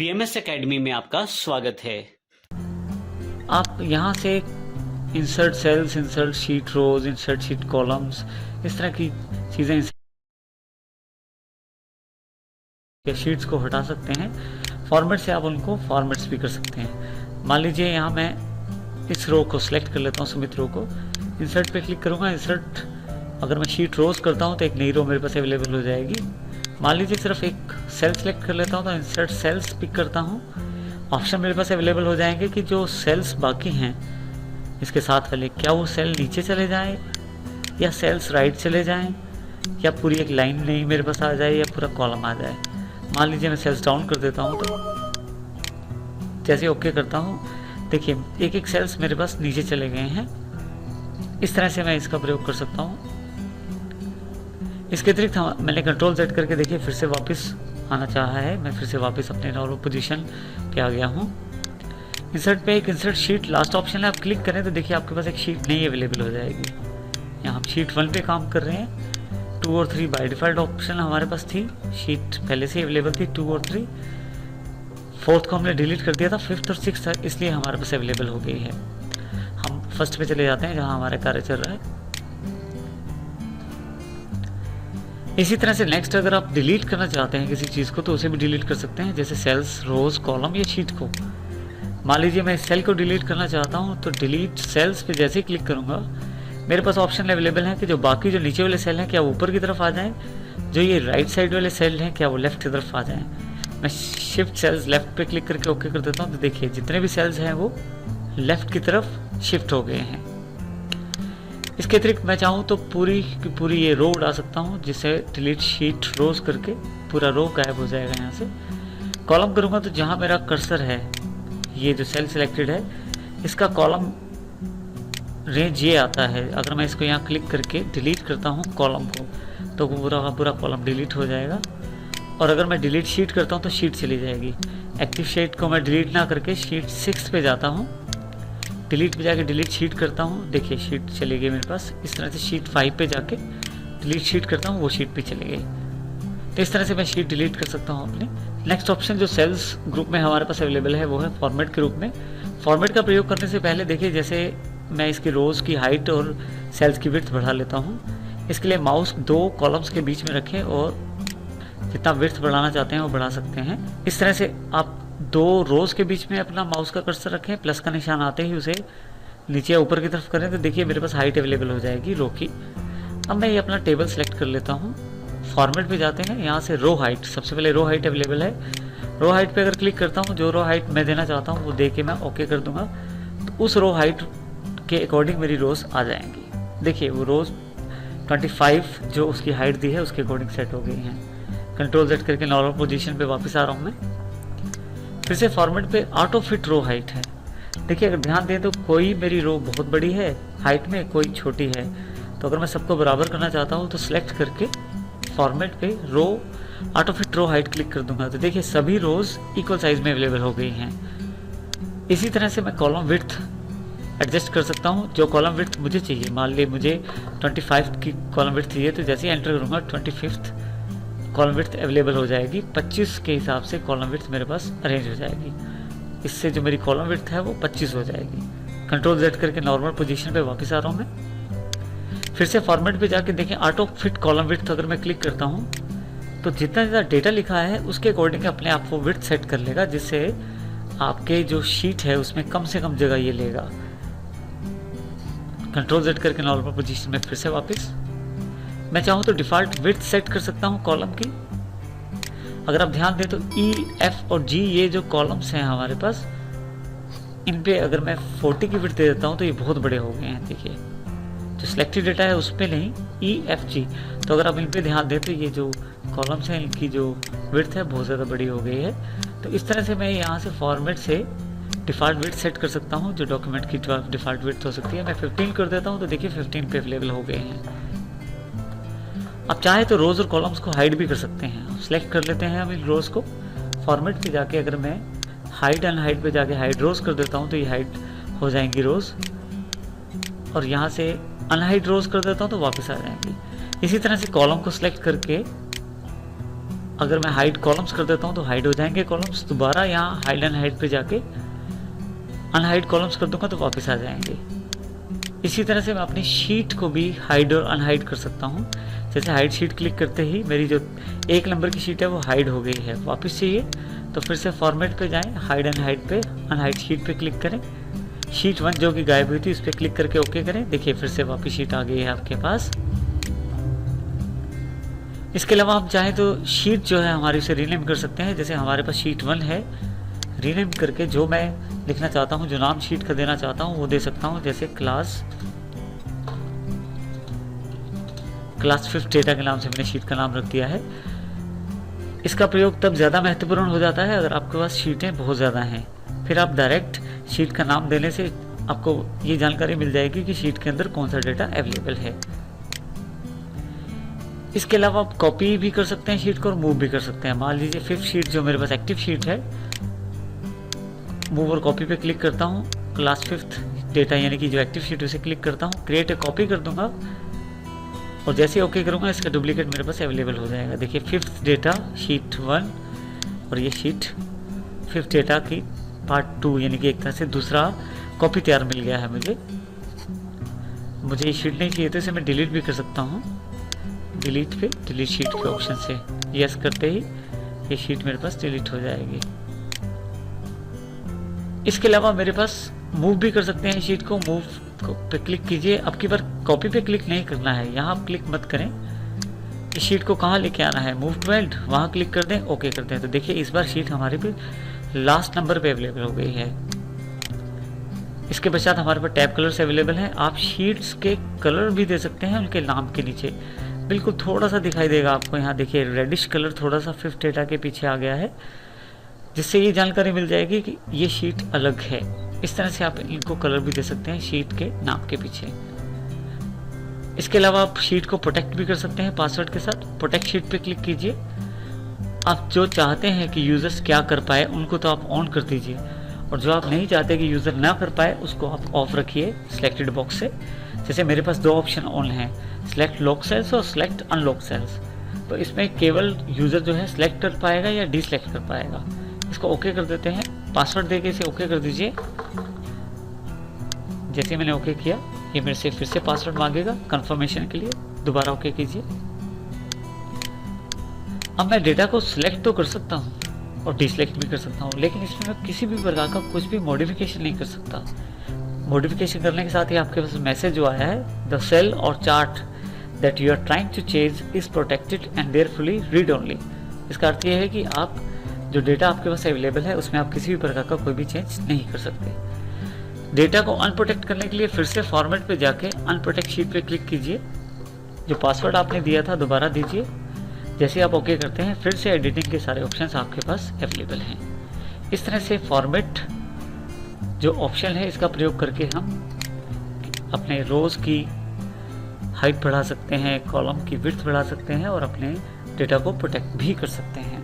BMS academy में आपका स्वागत है। आप यहाँ से इंसर्ट सेल्स, इंसर्ट शीट रोज, इंसर्ट शीट कॉलम्स, इस तरह की चीज़ें या शीट्स को हटा सकते हैं। फॉर्मेट से आप उनको फॉर्मेट्स भी कर सकते हैं। मान लीजिए यहाँ मैं इस रो को सिलेक्ट कर लेता हूँ, सुमित रो को। इंसर्ट पे क्लिक करूँगा। इंसर्ट अगर मैं शीट रोज करता हूँ तो एक नई रो मेरे पास अवेलेबल हो जाएगी। मान लीजिए सिर्फ एक सेल सेलेक्ट कर लेता हूँ तो इंसर्ट सेल्स पिक करता हूँ। ऑप्शन मेरे पास अवेलेबल हो जाएंगे कि जो सेल्स बाकी हैं इसके साथ वाले, क्या वो सेल नीचे चले जाएं या सेल्स राइट चले जाएं या पूरी एक लाइन नहीं मेरे पास आ जाए या पूरा कॉलम आ जाए। मान लीजिए मैं सेल्स डाउन कर देता हूँ तो जैसे ओके करता हूँ, देखिए एक एक सेल्स मेरे पास नीचे चले गए हैं। इस तरह से मैं इसका प्रयोग कर सकता हूँ। इसके अतिरिक्त मैंने कंट्रोल सेट करके देखिए फिर से वापस आना चाहा है। मैं फिर से वापस अपने नॉर्मल पोजीशन पे आ गया हूँ। इंसर्ट पे एक इंसर्ट शीट लास्ट ऑप्शन है, आप क्लिक करें तो देखिए आपके पास एक शीट नई अवेलेबल हो जाएगी। यहाँ हम शीट 1 पे काम कर रहे हैं। 2 और 3 बाय डिफ़ॉल्ट ऑप्शन हमारे पास थी, शीट पहले से अवेलेबल थी 2 और 3। 4th को हमने डिलीट कर दिया था, 5th और 6th इसलिए हमारे पास अवेलेबल हो गई है। हम फर्स्ट पे चले जाते हैं जहाँ हमारा कार्य चल रहा है। इसी तरह से नेक्स्ट अगर आप डिलीट करना चाहते हैं किसी चीज़ को तो उसे भी डिलीट कर सकते हैं, जैसे सेल्स, रोज, कॉलम या शीट को। मान लीजिए मैं इस सेल को डिलीट करना चाहता हूँ तो डिलीट सेल्स पे जैसे ही क्लिक करूँगा मेरे पास ऑप्शन अवेलेबल है कि जो बाकी जो नीचे वाले सेल हैं क्या वो ऊपर की तरफ आ जाएं, जो ये राइट साइड वाले सेल हैं क्या वो लेफ्ट की तरफ आ जाएं। मैं शिफ्ट सेल्स लेफ्ट पे क्लिक करके ओके कर देता हूँ तो देखिए जितने भी सेल्स हैं वो लेफ्ट की तरफ शिफ्ट हो गए हैं। इसके अतिरिक्त मैं चाहूँ तो पूरी की पूरी ये रो उड़ा सकता हूँ, जिसे डिलीट शीट रोज करके पूरा रो गायब हो जाएगा। यहाँ से कॉलम करूँगा तो जहाँ मेरा कर्सर है, ये जो सेल सिलेक्टेड है इसका कॉलम रेंज ये आता है। अगर मैं इसको यहाँ क्लिक करके डिलीट करता हूँ कॉलम को तो पूरा कॉलम डिलीट हो जाएगा। और अगर मैं डिलीट शीट करता हूँ तो शीट चली जाएगी। एक्टिव शीट को मैं डिलीट ना करके शीट 6 पे जाता हूँ, डिलीट पे जाके डिलीट शीट करता हूँ, देखिए शीट चली गई मेरे पास। इस तरह से शीट 5 पे जाके डिलीट शीट करता हूँ, वो शीट पे चली गई। तो इस तरह से मैं शीट डिलीट कर सकता हूँ अपने। नेक्स्ट ऑप्शन जो सेल्स ग्रुप में हमारे पास अवेलेबल है वो है फॉर्मेट के रूप में। फॉर्मेट का प्रयोग करने से पहले देखिए जैसे मैं इसकी रोज़ की हाइट और सेल्स की विड्थ बढ़ा लेता हूँ। इसके लिए माउस 2 कॉलम्स के बीच में रखें और जितना विड्थ बढ़ाना चाहते हैं वो बढ़ा सकते हैं। इस तरह से आप 2 रोज के बीच में अपना माउस का कर्सर रखें, प्लस का निशान आते ही उसे नीचे या ऊपर की तरफ करें तो देखिए मेरे पास हाइट अवेलेबल हो जाएगी रो की। अब मैं ये अपना टेबल सेलेक्ट कर लेता हूँ। फॉर्मेट पे जाते हैं, यहाँ से रो हाइट, सबसे पहले रो हाइट अवेलेबल है। रो हाइट पे अगर क्लिक करता हूँ, जो रो हाइट मैं देना चाहता हूँ वो दे के मैं ओके कर दूंगा तो उस रो हाइट के अकॉर्डिंग मेरी रोज आ जाएंगी। देखिए वो रोज 25 जो उसकी हाइट दी है उसके अकॉर्डिंग सेट हो गई हैं। कंट्रोल सेट करके नॉर्मल पोजीशन पे वापस आ रहा हूँ मैं। फिर से फॉर्मेट पे ऑटो फिट रो हाइट है। देखिए अगर ध्यान दें तो कोई मेरी रो बहुत बड़ी है हाइट में, कोई छोटी है। तो अगर मैं सबको बराबर करना चाहता हूँ तो सिलेक्ट करके फॉर्मेट पे row auto fit row height click कर दूंगा तो देखिए सभी रोज इक्वल साइज में अवेलेबल हो गई हैं। इसी तरह से मैं कॉलम विड्थ एडजस्ट कर सकता हूँ, जो कॉलम विड्थ मुझे चाहिए। मान लीजिए मुझे 25 की कॉलम विड्थ चाहिए तो जैसे ही एंटर करूँगा 25th कॉलम विड्थ अवेलेबल हो जाएगी। 25 के हिसाब से कॉलम विड्थ मेरे पास अरेंज हो जाएगी। इससे जो मेरी कॉलम विड्थ है वो 25 हो जाएगी। कंट्रोल Z करके नॉर्मल पोजीशन पे वापस आ रहा हूँ मैं। फिर से फॉर्मेट पे जाके देखें ऑटो फिट कॉलम विड्थ अगर मैं क्लिक करता हूँ तो जितना ज़्यादा डेटा लिखा है उसके अकॉर्डिंग अपने आप वो विड्थ सेट कर लेगा, जिससे आपके जो शीट है उसमें कम से कम जगह ये लेगा। कंट्रोल Z करके नॉर्मल पोजीशन में फिर से वापस। मैं चाहूँ तो डिफ़ॉल्ट विड्थ सेट कर सकता हूँ कॉलम की। अगर आप ध्यान दें तो E, F और G ये जो कॉलम्स हैं हमारे पास, इन पे अगर मैं 40 की विड्थ दे देता हूँ तो ये बहुत बड़े हो गए हैं। देखिए जो सिलेक्टेड डेटा है उस पर नहीं, E, F, G। तो अगर आप इन पे ध्यान दें तो ये जो कॉलम्स हैं इनकी जो विड्थ है बहुत ज़्यादा बड़ी हो गई है। तो इस तरह से मैं यहाँ से फॉर्मेट से डिफ़ॉल्ट विड्थ सेट कर सकता हूँ, जो डॉक्यूमेंट की डिफ़ॉल्ट विड्थ हो सकती है। मैं 15 कर देता हूँ तो देखिए 15 पे अवेलेबल हो गए हैं। आप चाहे तो रोज और कॉलम्स को हाइड भी कर सकते हैं। सेलेक्ट कर लेते हैं हम इन रोज को। फॉर्मेट पे जाके अगर मैं हाइड एंड हाइड पे जाके हाइड रोज कर देता हूँ तो ये हाइड हो जाएंगी रोज, और यहाँ से अनहाइड रोज कर देता हूँ तो वापस आ जाएंगी। इसी तरह से कॉलम को सिलेक्ट करके अगर मैं हाइड कॉलम्स कर देता हूँ तो हाइड हो जाएंगे कॉलम्स, दोबारा यहाँ हाइड एंड हाइड पे जाके अनहाइड कॉलम्स कर दूंगा तो वापस आ जाएंगे। इसी तरह से मैं अपनी शीट को भी हाइड और अनहाइड कर सकता हूँ। जैसे हाइड शीट क्लिक करते ही मेरी जो 1 नंबर की शीट है वो हाइड हो गई है। वापस चाहिए तो फिर से फॉर्मेट पे जाएं, हाइड एंड हाइड पे अनहाइड शीट पे क्लिक करें, शीट 1 जो कि गायब हुई थी उस पर क्लिक करके ओके करें। देखिए फिर से वापस शीट आ गई है आपके पास। इसके अलावा आप चाहें तो शीट जो है हमारी उसे रीनेम कर सकते हैं। जैसे हमारे पास शीट 1 है, रीनेम करके जो मैं लिखना चाहता हूँ, जो नाम शीट का देना चाहता हूँ वो दे सकता हूँ। जैसे क्लास 5 डेटा के नाम से मैंने शीट का नाम रख दिया है। इसका प्रयोग तब ज़्यादा महत्वपूर्ण हो जाता है अगर आपके पास शीटें बहुत ज़्यादा हैं। फिर आप डायरेक्ट शीट का नाम देने से आपको ये जानकारी मिल जाएगी कि शीट के अंदर कौन सा डेटा अवेलेबल है। इसके अलावा आप कॉपी भी कर सकते हैं शीट को और मूव भी कर सकते हैं। मान लीजिए 5th शीट जो मेरे पास एक्टिव शीट है, मूव और कॉपी पे क्लिक करता हूँ, क्लास 5th डेटा यानी कि जो एक्टिव शीट उसे क्लिक करता हूँ, क्रिएट ए कॉपी कर दूंगा और जैसे ओके करूँगा इसका डुप्लीकेट मेरे पास अवेलेबल हो जाएगा। देखिए 5th डेटा शीट 1 और ये शीट 5th डेटा की पार्ट 2 यानी कि एक तरह से दूसरा कॉपी तैयार मिल गया है मुझे ये शीट नहीं चाहिए तो इसे मैं डिलीट भी कर सकता हूँ। डिलीट पे डिलीट शीट के ऑप्शन से यस करते ही ये शीट मेरे पास डिलीट हो जाएगी। इसके अलावा मेरे पास मूव भी कर सकते हैं शीट को। मूव पे क्लिक कीजिए, अब की बार कॉपी पे क्लिक नहीं करना है, यहाँ आप क्लिक मत करें। इस शीट को कहाँ लेके आना है, मूव टू एंड, वहाँ क्लिक कर दें, ओके कर दें। तो देखिए इस बार शीट हमारे पे लास्ट नंबर पे अवेलेबल हो गई है। इसके पश्चात हमारे पास टैब कलर्स अवेलेबल हैं। आप शीट्स के कलर भी दे सकते हैं उनके नाम के नीचे। बिल्कुल थोड़ा सा दिखाई देगा आपको, यहाँ देखिए रेडिश कलर थोड़ा सा 5th डेटा के पीछे आ गया है, जिससे ये जानकारी मिल जाएगी कि ये शीट अलग है। इस तरह से आप इनको कलर भी दे सकते हैं शीट के नाम के पीछे। इसके अलावा आप शीट को प्रोटेक्ट भी कर सकते हैं पासवर्ड के साथ। प्रोटेक्ट शीट पे क्लिक कीजिए। आप जो चाहते हैं कि यूजर्स क्या कर पाए उनको तो आप ऑन कर दीजिए, और जो आप नहीं चाहते कि यूज़र ना कर पाए उसको आप ऑफ रखिए सिलेक्टेड बॉक्स से। जैसे मेरे पास 2 ऑप्शन ऑन हैं, सिलेक्ट लॉक सेल्स और सिलेक्ट अनलॉक सेल्स। तो इसमें केवल यूज़र जो है सिलेक्ट कर पाएगा या डिसलेक्ट कर पाएगा। इसको ओके कर देते हैं, पासवर्ड देके इसे ओके कर दीजिए। जैसे मैंने ओके किया ये मेरे से फिर से पासवर्ड मांगेगा कंफर्मेशन के लिए, दोबारा ओके कीजिए। अब मैं डेटा को सिलेक्ट तो कर सकता हूँ और डिसलेक्ट भी कर सकता हूँ, लेकिन इसमें मैं किसी भी प्रकार का कुछ भी मॉडिफिकेशन नहीं कर सकता। मॉडिफिकेशन करने के साथ ही आपके पास मैसेज जो आया है, the cell or chart that you are trying to change is protected and therefore read only. इसका अर्थ यह है कि आप जो डेटा आपके पास अवेलेबल है उसमें आप किसी भी प्रकार का कोई भी चेंज नहीं कर सकते। डेटा को अनप्रोटेक्ट करने के लिए फिर से फॉर्मेट पे जाके अनप्रोटेक्ट शीट पे क्लिक कीजिए। जो पासवर्ड आपने दिया था दोबारा दीजिए। जैसे आप ओके करते हैं फिर से एडिटिंग के सारे ऑप्शंस आपके पास अवेलेबल हैं। इस तरह से फॉर्मेट जो ऑप्शन है इसका प्रयोग करके हम अपने रोज़ की हाइट बढ़ा सकते हैं, कॉलम की विड्थ बढ़ा सकते हैं और अपने डेटा को प्रोटेक्ट भी कर सकते हैं।